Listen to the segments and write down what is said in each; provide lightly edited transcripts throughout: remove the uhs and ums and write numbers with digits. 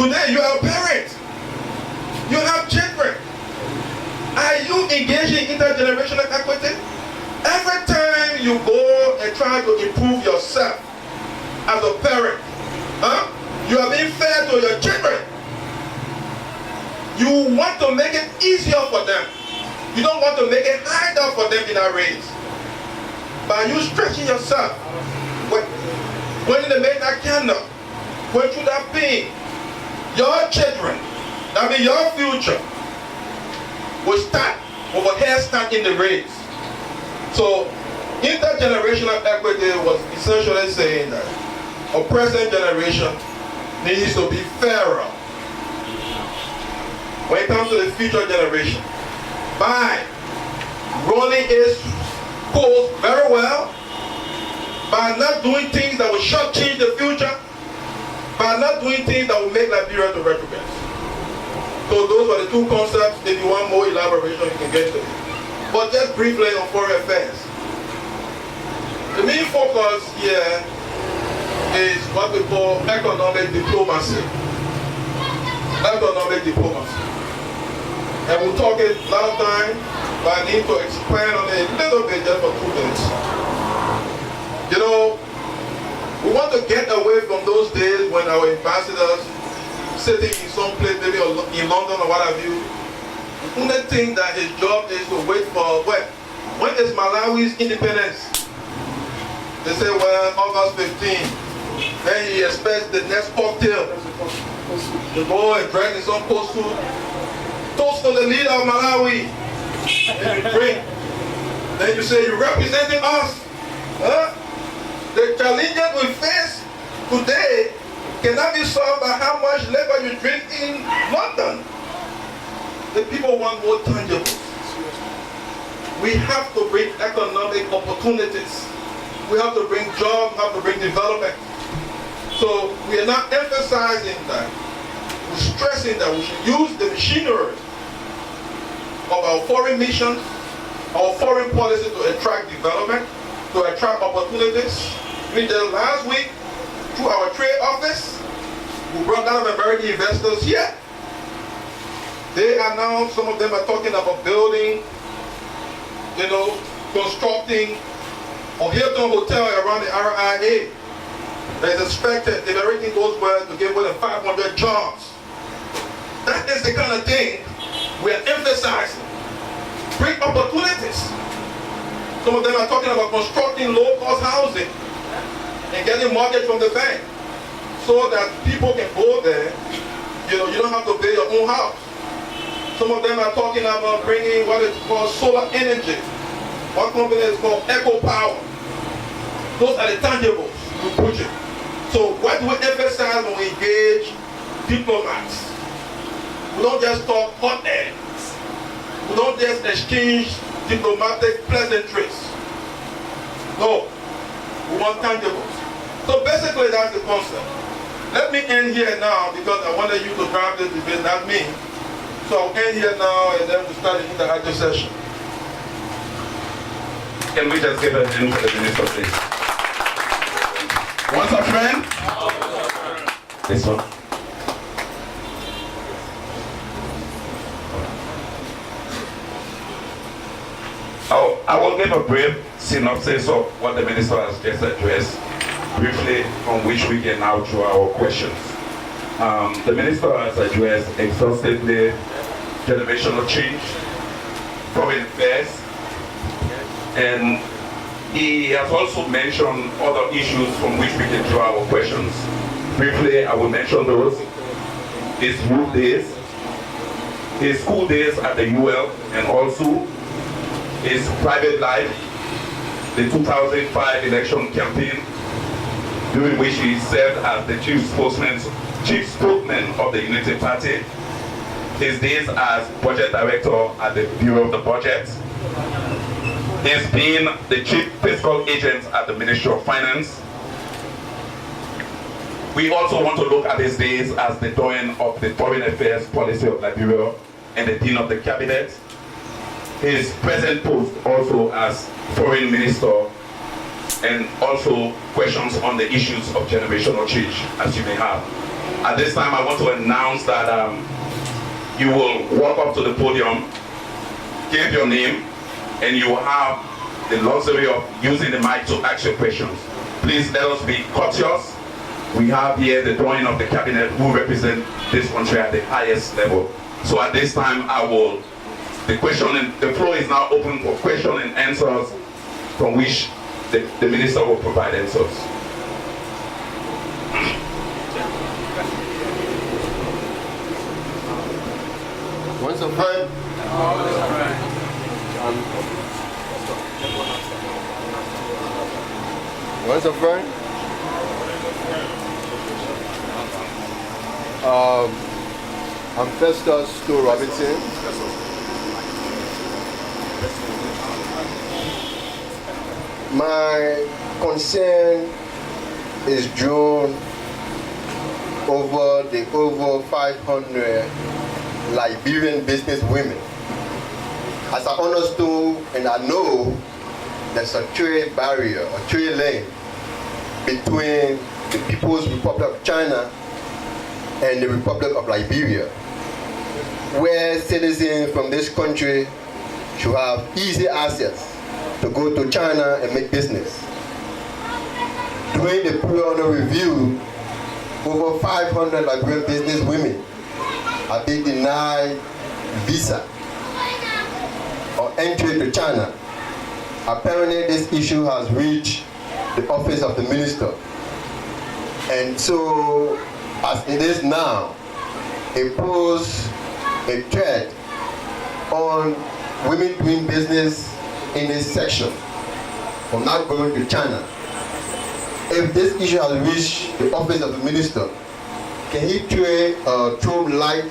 Today you are a parent. You have children. Are you engaged in intergenerational equity? Every time you go and try to improve yourself as a parent, you are being fair to your children. You want to make it easier for them. You don't want to make it harder for them in a race. By you stretching yourself, when they make that candle, going through that pain, your children, that means your future, will start over here, start in the race. So intergenerational equity was essentially saying that a present generation needs to be fairer when it comes to the future generation by running its course very well, by not doing things that will shortchange the future, by not doing things that will make Liberia to retrogress. So those were the two concepts. If you want more elaboration, you can get to it. But just briefly on foreign affairs. The main focus here is what we call economic diplomacy. Economic diplomacy. And we'll talk it last time, but I need to expand on it a little bit just for 2 minutes. You know, we want to get away from those days when our ambassadors sitting in some place, maybe in London or what have you, the only thing that his job is to wait for, when is Malawi's independence? They say, well, August 15. Then he expects the next cocktail to go and drag his own post suit. Toast to the leader of Malawi. And you drink. Then you say, you're representing us. The challenges we face today cannot be solved by how much labor you drink in London. The people want more tangibles. We have to bring economic opportunities. We have to bring jobs, we have to bring development. So we are not emphasizing that. We're stressing that we should use the machinery of our foreign missions, our foreign policy to attract development, to attract opportunities. We did last week, through our trade office, we brought down American investors here. They are now, some of them are talking about building, constructing a Hilton hotel around the RIA. That is expected, if everything goes well, to give more than 500 jobs. That is the kind of thing we are emphasizing. Bring opportunities. Some of them are talking about constructing low-cost housing and getting mortgage from the bank so that people can go there. You don't have to build your own house. Some of them are talking about bringing what is called solar energy. One company is called Eco Power. Those are the tangibles we push it. So what do we emphasize when we engage diplomats? We don't just talk hot air. We don't just exchange diplomatic pleasantries. No, we want tangibles. So basically that's the concept. Let me end here now because I wanted you to drive this debate, not me. So I'll end here now and then we'll start the interactive session. Can we just give a hand for the minister, please? What's up, friend? This one. Oh, I will give a brief synopsis of what the minister has just addressed, briefly, from which we can now draw our questions. The minister has addressed exhaustively generational change, foreign affairs, and he has also mentioned other issues from which we can draw our questions. Briefly, I will mention those. His youth days, his school days at the UL, and also his private life, the 2005 election campaign, during which he served as the chief spokesman of the Unity Party, his days as budget director at the Bureau of the Budget, he's been the chief fiscal agent at the Ministry of Finance. We also want to look at his days as the doyen of the Foreign Affairs Policy of Liberia and the Dean of the Cabinet. His present post also as Foreign Minister, and also questions on the issues of generational change, as you may have. At this time, I want to announce that you will walk up to the podium, give your name, and you will have the luxury of using the mic to ask your questions. Please let us be courteous. We have here the drawing of the cabinet who represent this country at the highest level. So at this time, the floor is now open for question and answers from which the minister will provide answers. Once a friend. Once a friend. I'm Festus Stu Robinson. My concern is drawn over the over 500 Liberian business women. As I understood and I know, there's a trade barrier, a trade lane between the People's Republic of China and the Republic of Liberia, where citizens from this country should have easy access to go to China and make business. During the pre-order review, over 500 Liberian business women have been denied visa or entry to China. Apparently this issue has reached the office of the minister. And so, as it is now, it poses a threat on women doing business in this section from not going to China. If this issue has reached the office of the minister, can he throw light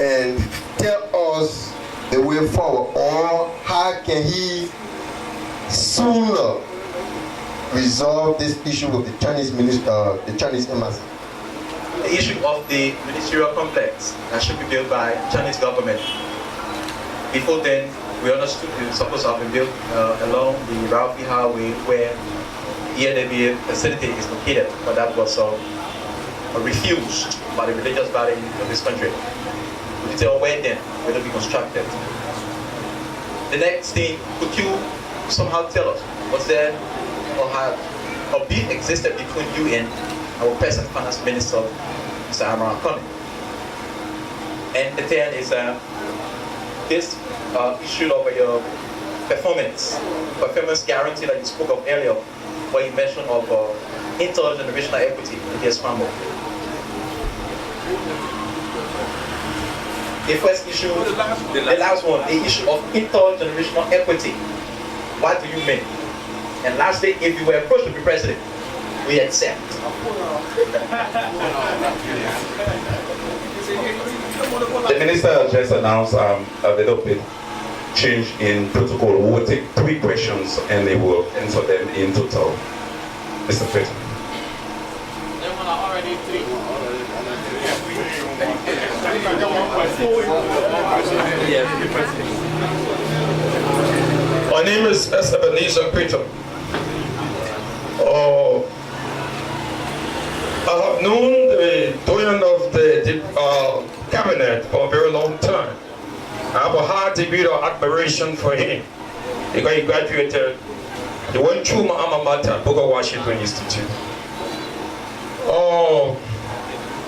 and tell us the way forward, or how can he sooner resolve this issue with the Chinese minister, the Chinese embassy? The issue of the ministerial complex that should be built by Chinese government. Before then, we understood it was supposed to have been built along the Ralphie Highway where ENABA facility is located, but that was refused by the religious body of this country. We tell where then will it be constructed. The next thing, could you somehow tell us, was there or had a beef existed between you and our present finance minister, Mr. Amran Kone? And the third is this issue of your performance guarantee that you spoke of earlier, where you mentioned of intergenerational equity in this family. The first issue, the last one, the issue of intergenerational equity. What do you mean? And lastly, if you were approached to be president, we accept. The minister just announced a little bit change in protocol. We will take 3 questions and they will answer them in total. Mr. Fitz. My name is Ebenezer Peter. I have known the doyen of the cabinet for a very long time. I have a high degree of admiration for him because he graduated, he went through my alma mater, Booker Washington Institute.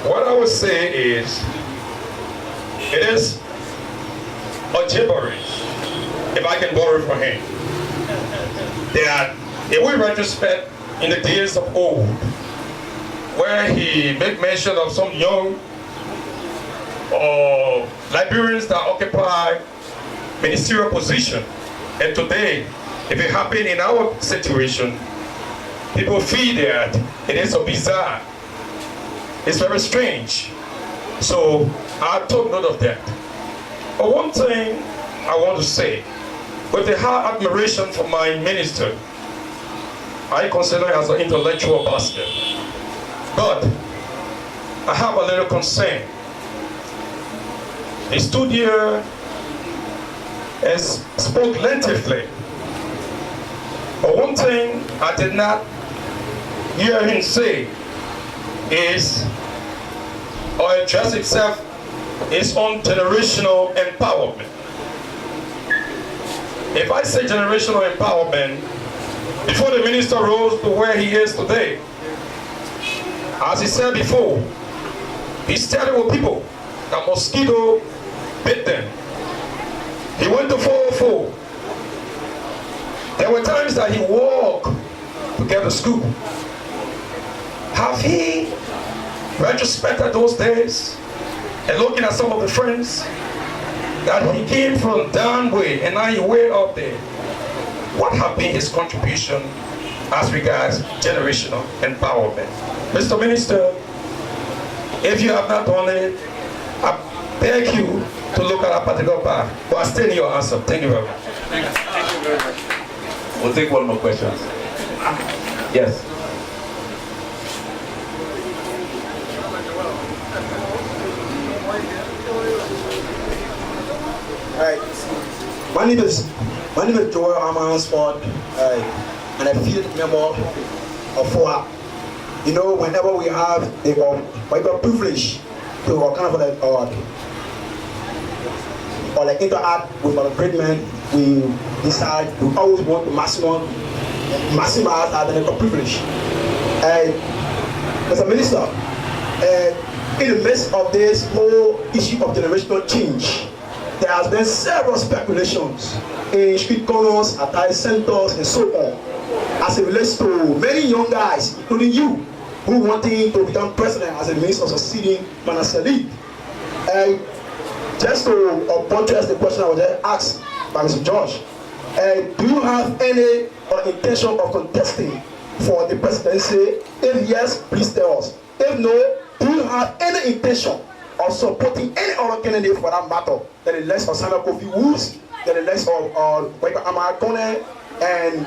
What I would say is, it is a gibberish, if I can borrow from him, that if we retrospect in the days of old, where he made mention of some young Liberians that occupy ministerial position, and today, if it happened in our situation, people feel that it is so bizarre. It's very strange. So I took note of that. But one thing I want to say, with the high admiration for my minister, I consider him as an intellectual bastard. But I have a little concern. He stood here and spoke lengthily. But one thing I did not hear him say is or address himself is on generational empowerment. If I say generational empowerment, before the minister rose to where he is today, as he said before, he started with people that mosquito bit them. He went to 404. There were times that he walked to get to school. Have he retrospected those days and looking at some of the friends that he came from down way and now he way up there? What have been his contribution as regards generational empowerment? Mr. Minister, if you have not done it, I beg you to look at that particular part. But I still need your answer. Thank you very much. We'll take one more question. Yes. Alright, my name is Joel Amansford, and I feel the member of FOA. You know, whenever we have a privilege to kind of like interact with our great men, we decide we always want to maximize our privilege. And as a minister, in the midst of this whole issue of generational change, there has been several speculations in street corners, at centers, and so on, as it relates to many young guys, including you, who wanting to become president as a minister succeeding Manasseh Lee. And just to buttress the question I was just asked by Mr. George, do you have any intention of contesting for the presidency? If yes, please tell us. If no, do you have any intention of supporting any other candidate for that matter, than the likes of Samuel Kofi Woods, than the likes of Amara Kone and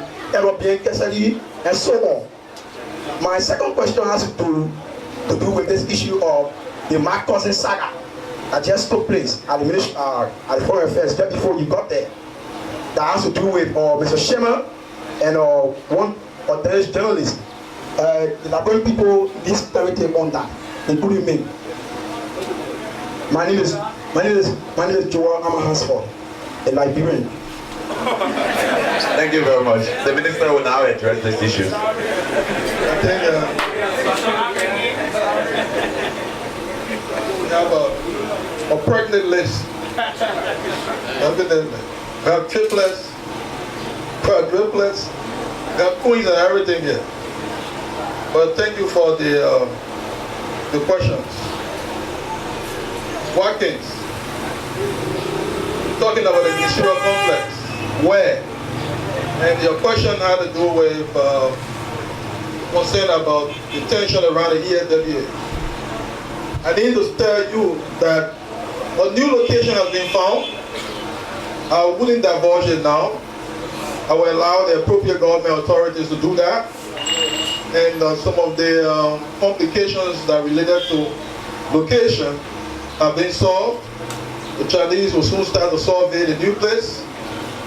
Bien Kesali, and so on? My second question has to do with this issue of the Mark Cousin saga that just took place at the Foreign Affairs just before you got there. That has to do with Mr. Shema and one Danish journalist. The Liberian people this clarity on that, including me. My name is Joel Amansford, a Liberian. Thank you very much. The minister will now address this issue. I think we have a pregnant list. Evidently. We have triplets, quadruplets, we have queens and everything here. But thank you for the questions. Watkins, talking about the ministerial complex. Where? And your question had to do with concern about the tension around the ESWA. I need to tell you that a new location has been found. I wouldn't divulge it now. I will allow the appropriate government authorities to do that. And some of the complications that related to location have been solved. The Chinese will soon start to survey the new place.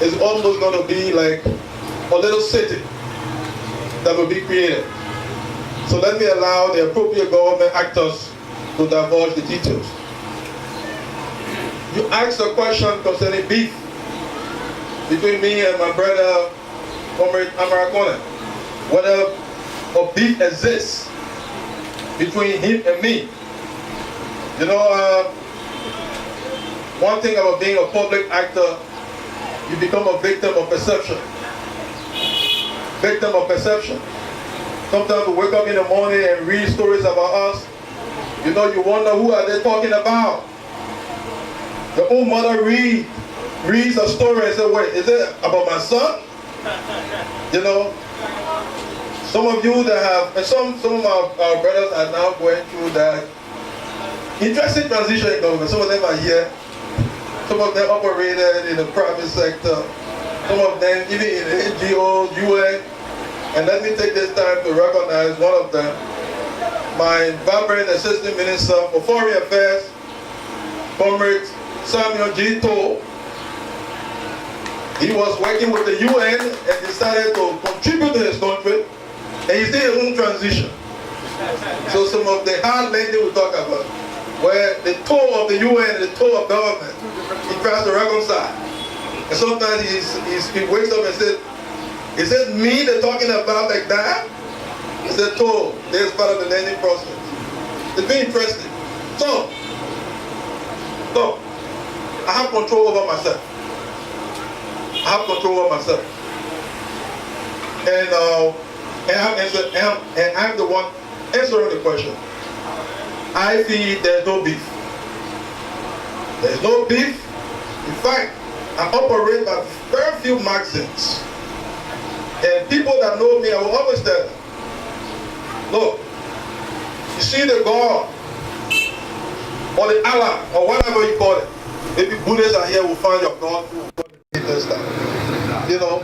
It's almost going to be like a little city that will be created. So let me allow the appropriate government actors to divulge the details. You asked a question concerning beef between me and my brother, Comrade Amara Kone. Whether a beef exists between him and me. You know, one thing about being a public actor, you become a victim of perception. Victim of perception. Sometimes we wake up in the morning and read stories about us. You know, you wonder who are they talking about. Your own mother reads a story and says, wait, is it about my son? You know, some of you that have, and some of our brothers are now going through that interesting transition in government. Some of them are here. Some of them operated in the private sector. Some of them even in the NGOs, UN. And let me take this time to recognize one of them, my vibrant assistant minister for foreign affairs, Comrade Samuel G. Toh. He was working with the UN and decided to contribute to his country, and he did his own transition. So some of the hard landing we talk about. where the toe of the UN and the toe of government, he tries to reconcile. And sometimes he wakes up and says, is it me they're talking about like that? He said, toe, there's part of the learning process. It's very interesting. So, look, I have control over myself. I have control over myself. And I'm the one answering the question. I feel there's no beef. There's no beef. In fact, I operate by very few maxims. And people that know me, I will always tell them, look, you see the God, or the Allah, or whatever you call it. Maybe Buddhists are here will find your God who this stuff. You know,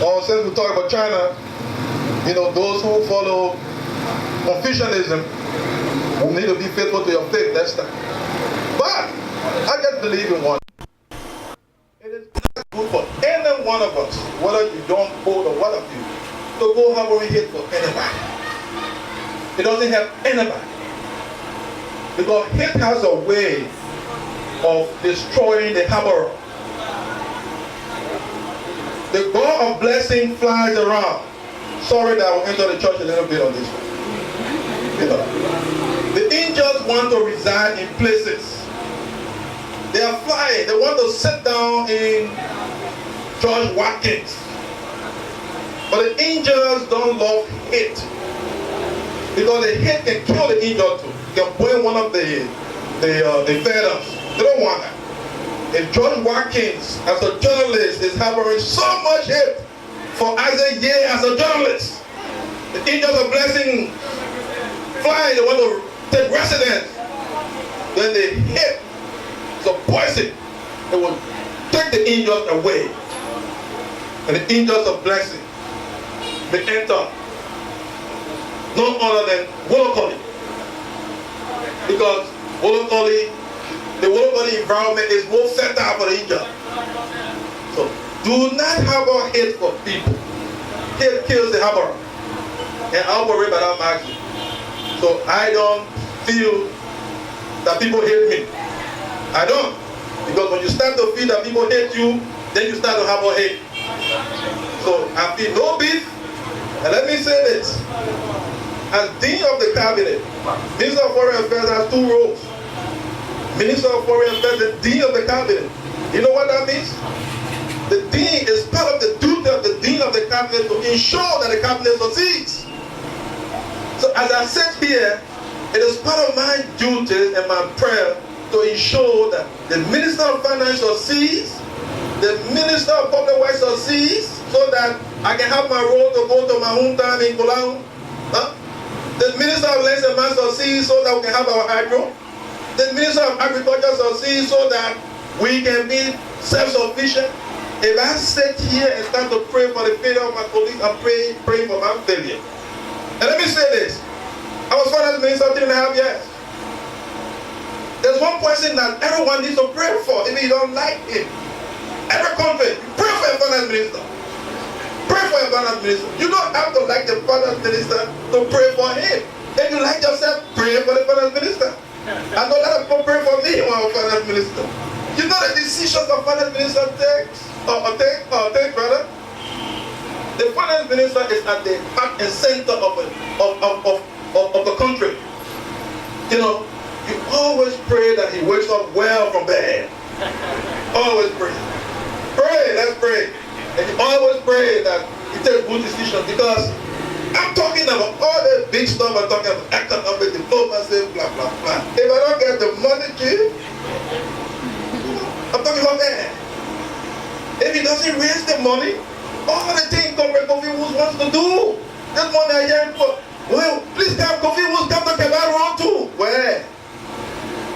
or since we talk about China, you know, those who follow Confucianism will need to be faithful to your faith next time. But I just believe in one. It is not good for any one of us, whether you don't hold or what of you, to go harboring hate for anybody. It doesn't help anybody. Because hate has a way of destroying the harborer. The God of blessing flies around. Sorry that I will enter the church a little bit on this one. You know, the angels want to reside in places. They are flying. They want to sit down in George Watkins. But the angels don't love hate. Because the hate can kill the angel too. It can burn one of the feathers. They don't want that. If George Watkins, as a journalist, is harboring so much hate for Isaac Ye as a journalist, the angels of blessing flying, they want to take residence. Then the hate is a poison. They will take the angels away. And the angels of blessing, they enter none other than Wolokoli. Because Wolokoli, the Wolokoli environment is more fertile for the angel. So do not harbor hate for people. Hate kills the harborer. And I operate by that maxim. So I don't feel that people hate me. I don't. Because when you start to feel that people hate you, then you start to harbor hate. So I feel no beef. And let me say this. As Dean of the Cabinet, Minister of Foreign Affairs has two roles. Minister of Foreign Affairs, the Dean of the Cabinet. You know what that means? The Dean is part of the duty of the Dean of the Cabinet to ensure that the Cabinet succeeds. So as I sit here, it is part of my duties and my prayer to ensure that the Minister of Finance succeeds, the Minister of Public Works succeeds, so that I can have my role to go to my hometown in Kolau. The Minister of Lands and Mines succeeds so that we can have our hydro. The Minister of Agriculture succeeds so that we can be self-sufficient. If I sit here and start to pray for the failure of my colleagues, I'm praying for my failure. And let me say this. I was finance minister 3.5 years. There's one person that everyone needs to pray for if you don't like him. Every country, pray for a finance minister. Pray for a finance minister. You don't have to like the finance minister to pray for him. If you like yourself, pray for the finance minister. I know a lot of people pray for me when I'm a finance minister. You know the decisions the finance minister takes, brother? The finance minister is at the heart and center of the country. You know, you always pray that he wakes up well from bed. Always pray. Pray, let's pray. And you always pray that he takes good decisions, because I'm talking about all the big stuff. I'm talking about economic diplomacy, blah, blah, blah. If I don't get the money, Chief, I'm talking about that. If he doesn't raise the money, all the things Comrade Kofi Woods wants to do. This morning I hear him for, well, please come, Kofi Woods, come to Kebaron too. Where?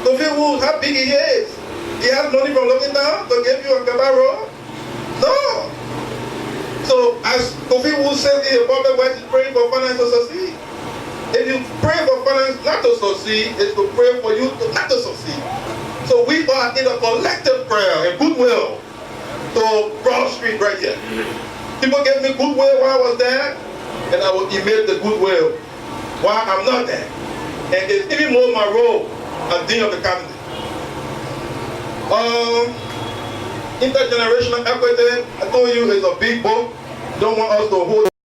Kofi Woods, how big he is? He has money from looking down to give you a Kebaron? No. So as Kofi Woods says in the public works, is praying for finance to succeed. If you pray for finance not to succeed, it's to pray for you to not to succeed. So we are in a collective prayer and goodwill to Broad Street right here. People gave me goodwill while I was there, and I will emit the goodwill while I'm not there. And it's even more my role and dean of the cabinet. Intergenerational equity, I told you, is a big book. Don't want us to hold